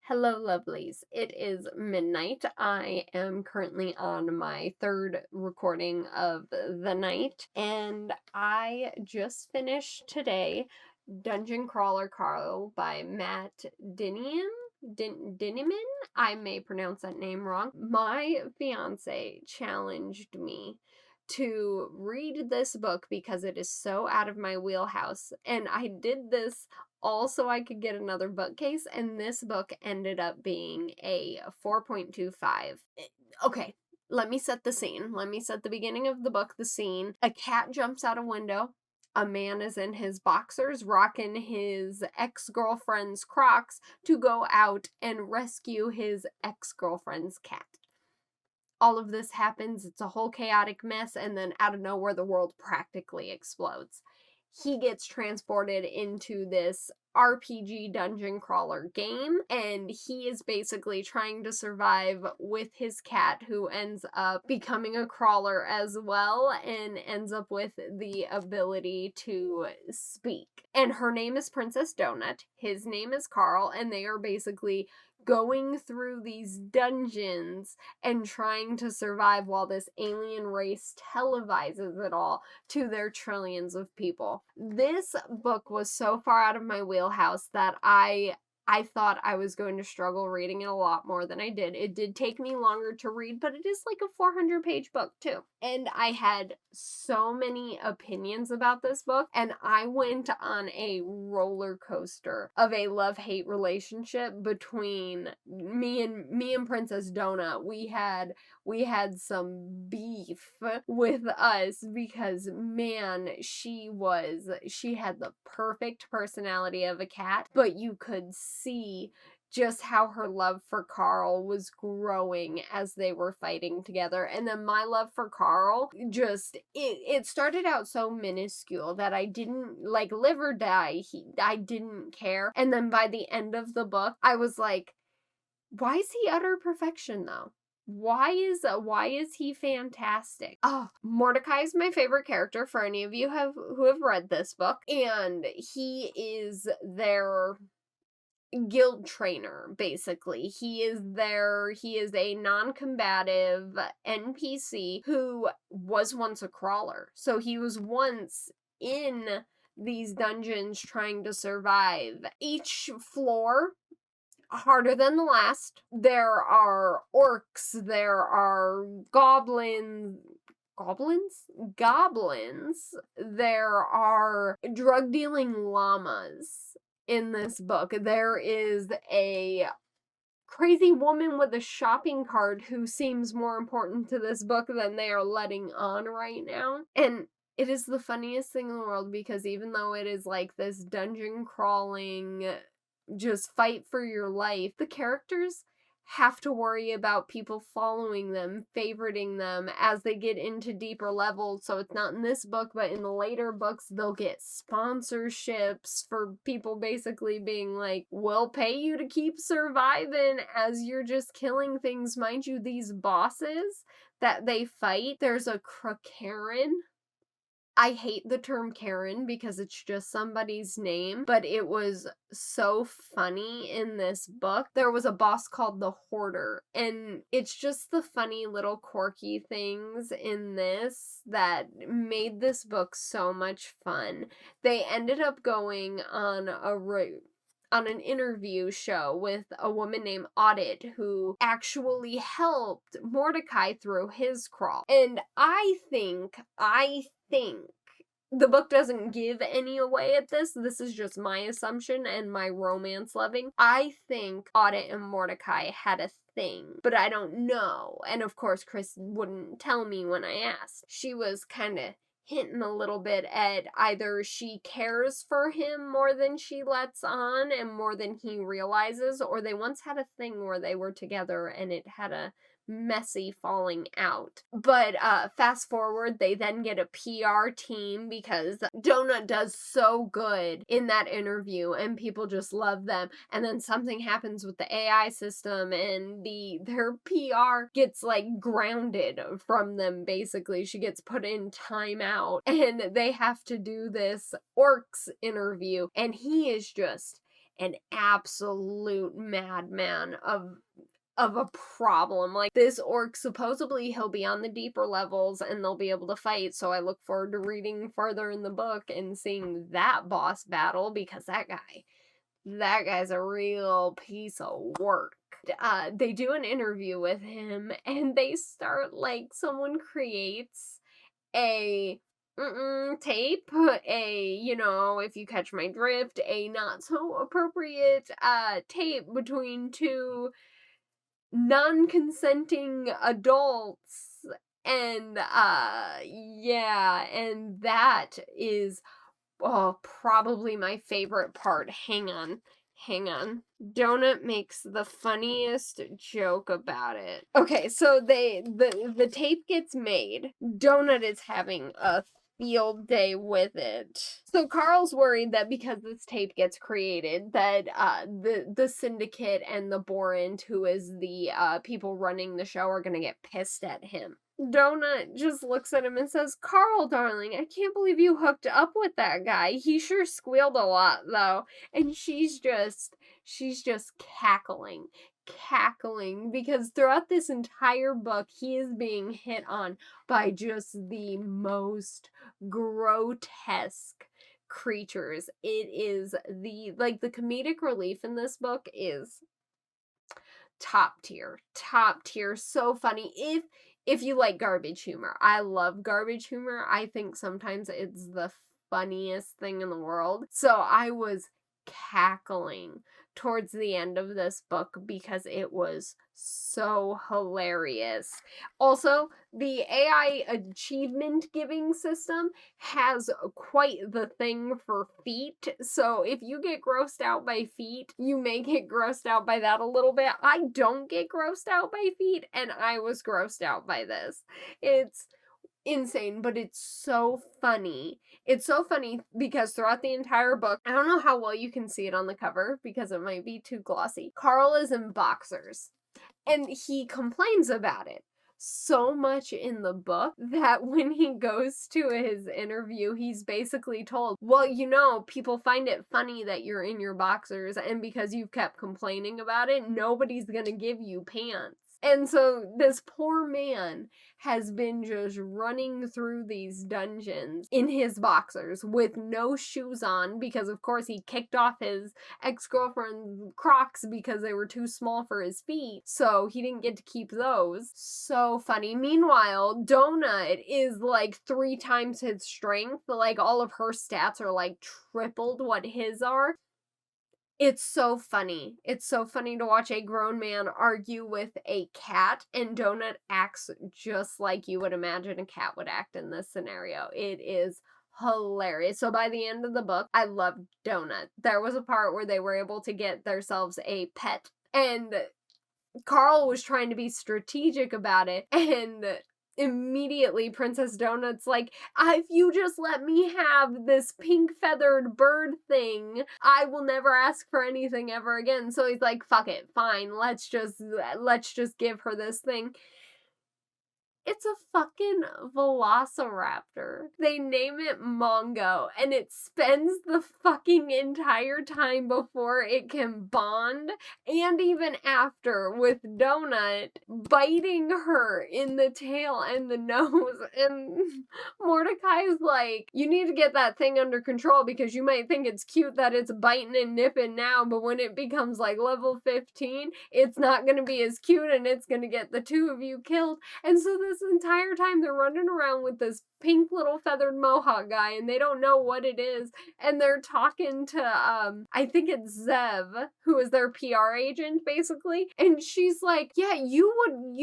Hello, lovelies. It is midnight. I am currently on my third recording of the night, and I just finished today Dungeon Crawler Carl by Matt Dinniman. Dinniman? I may pronounce that name wrong. My fiance challenged me to read this book because it is so out of my wheelhouse, and I did this also I could get another bookcase, and this book ended up being a 4.25. Okay, let me set the scene. Let me set the beginning of the book, the scene. A cat jumps out a window. A man is in his boxers, rocking his ex-girlfriend's Crocs to go out and rescue his ex-girlfriend's cat. All of this happens, it's a whole chaotic mess, and then out of nowhere, the world practically explodes. He gets transported into this RPG dungeon crawler game, and he is basically trying to survive with his cat, who ends up becoming a crawler as well and ends up with the ability to speak. And her name is Princess Donut, his name is Carl, and they are basically going through these dungeons and trying to survive while this alien race televises it all to their trillions of people. This book was so far out of my wheelhouse that I thought I was going to struggle reading it a lot more than I did. It did take me longer to read, but it is like a 400-page book too. And I had so many opinions about this book, and I went on a roller coaster of a love-hate relationship between me and Princess Donut. We had some beef with us because, man, she had the perfect personality of a cat, but you could see just how her love for Carl was growing as they were fighting together. And then my love for Carl, it started out so minuscule that I didn't, like, live or die, I didn't care. And then by the end of the book, I was like, why is he utter perfection though? Why is he fantastic? Oh, Mordecai is my favorite character for any of you who have read this book, and he is their guild trainer, basically. He is a non-combative NPC who was once a crawler. So he was once in these dungeons trying to survive. Each floor harder than the last. There are orcs, there are goblins, there are drug dealing llamas in this book. There is a crazy woman with a shopping cart who seems more important to this book than they are letting on right now. And it is the funniest thing in the world because even though it is like this dungeon crawling, just fight for your life, the characters have to worry about people following them, favoriting them as they get into deeper levels. So it's not in this book, but in the later books, they'll get sponsorships for people basically being like, we'll pay you to keep surviving as you're just killing things. Mind you, these bosses that they fight, there's a Karen. I hate the term Karen because it's just somebody's name, but it was so funny in this book. There was a boss called the Hoarder, and it's just the funny little quirky things in this that made this book so much fun. They ended up going on an interview show with a woman named Audit who actually helped Mordecai through his crawl. And I think the book doesn't give any away at this. This is just my assumption and my romance loving. I think Audit and Mordecai had a thing, but I don't know. And of course, Chris wouldn't tell me when I asked. She was kind of hinting a little bit at either she cares for him more than she lets on and more than he realizes, or they once had a thing where they were together and it had a messy falling out. But fast forward, they then get a PR team because Donut does so good in that interview and people just love them, and then something happens with the AI system and their PR gets like grounded from them. Basically, she gets put in timeout and they have to do this orcs interview, and he is just an absolute madman of a problem. Like, this orc, supposedly he'll be on the deeper levels and they'll be able to fight, so I look forward to reading further in the book and seeing that boss battle, because that guy's a real piece of work. They do an interview with him and they start, like, someone creates a tape, if you catch my drift, a not so appropriate tape between two non-consenting adults, and yeah, and that is, oh, probably my favorite part. Hang on. Donut makes the funniest joke about it. Okay, so the tape gets made. Donut is having a field day with it. So Carl's worried that because this tape gets created, that the syndicate and the Borant, who is the people running the show, are gonna get pissed at him. Donut just looks at him and says, "Carl, darling, I can't believe you hooked up with that guy. He sure squealed a lot, though." And she's just cackling, because throughout this entire book, he is being hit on by just the most grotesque creatures. It is the comedic relief in this book is top tier, so funny. If you like garbage humor, I love garbage humor. I think sometimes it's the funniest thing in the world. So I was cackling towards the end of this book because it was so hilarious. Also, the AI achievement giving system has quite the thing for feet. So if you get grossed out by feet, you may get grossed out by that a little bit. I don't get grossed out by feet, and I was grossed out by this. It's insane, but it's so funny. It's so funny because throughout the entire book, I don't know how well you can see it on the cover because it might be too glossy. Carl is in boxers and he complains about it so much in the book that when he goes to his interview, he's basically told, "Well, people find it funny that you're in your boxers, and because you've kept complaining about it, nobody's gonna give you pants." And so this poor man has been just running through these dungeons in his boxers with no shoes on because, of course, he kicked off his ex-girlfriend's Crocs because they were too small for his feet, so he didn't get to keep those. So funny. Meanwhile, Donut is like 3 times his strength. Like, all of her stats are like tripled what his are. It's so funny. It's so funny to watch a grown man argue with a cat, and Donut acts just like you would imagine a cat would act in this scenario. It is hilarious. So by the end of the book, I loved Donut. There was a part where they were able to get themselves a pet, and Carl was trying to be strategic about it, and immediately Princess Donut's like, "If you just let me have this pink feathered bird thing, I will never ask for anything ever again." So he's like, "Fuck it, fine, let's just give her this thing." It's a fucking velociraptor. They name it Mongo, and it spends the fucking entire time before it can bond, and even after, with Donut biting her in the tail and the nose. And Mordecai's like, "You need to get that thing under control because you might think it's cute that it's biting and nipping now, but when it becomes like level 15, it's not gonna be as cute and it's gonna get the two of you killed." And so this entire time they're running around with this pink little feathered mohawk guy, and they don't know what it is, and they're talking to I think it's Zev, who is their PR agent basically, and she's like, "Yeah, you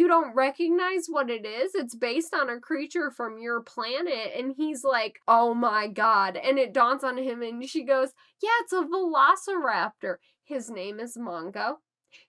don't recognize what it is? It's based on a creature from your planet." And he's like, "Oh my god." And it dawns on him, and she goes, "Yeah, it's a velociraptor. His name is Mongo.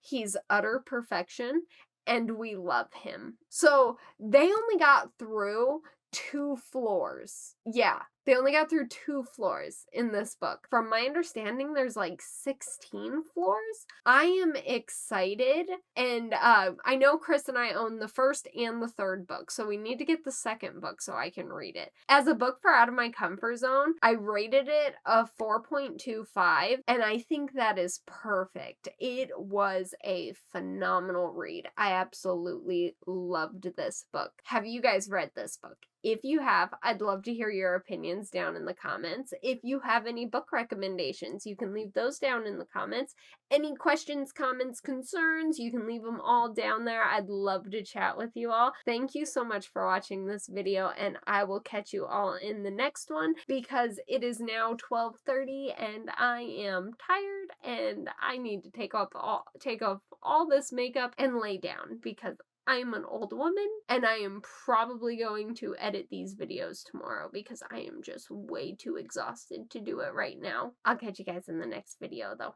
He's utter perfection, and we love him." So they only got through 2 floors. Yeah, They only got through 2 floors in this book. From my understanding, there's like 16 floors. I am excited, and I know Chris and I own the first and the third book, so we need to get the second book so I can read it. As a book for out of my comfort zone, I rated it a 4.25, and I think that is perfect. It was a phenomenal read. I absolutely loved this book. Have you guys read this book? If you have, I'd love to hear your opinions down in the comments. If you have any book recommendations, you can leave those down in the comments. Any questions, comments, concerns, you can leave them all down there. I'd love to chat with you all. Thank you so much for watching this video, and I will catch you all in the next one because it is now 12:30 and I am tired and I need to take off all this makeup and lay down because I'm an old woman, and I am probably going to edit these videos tomorrow because I am just way too exhausted to do it right now. I'll catch you guys in the next video, though.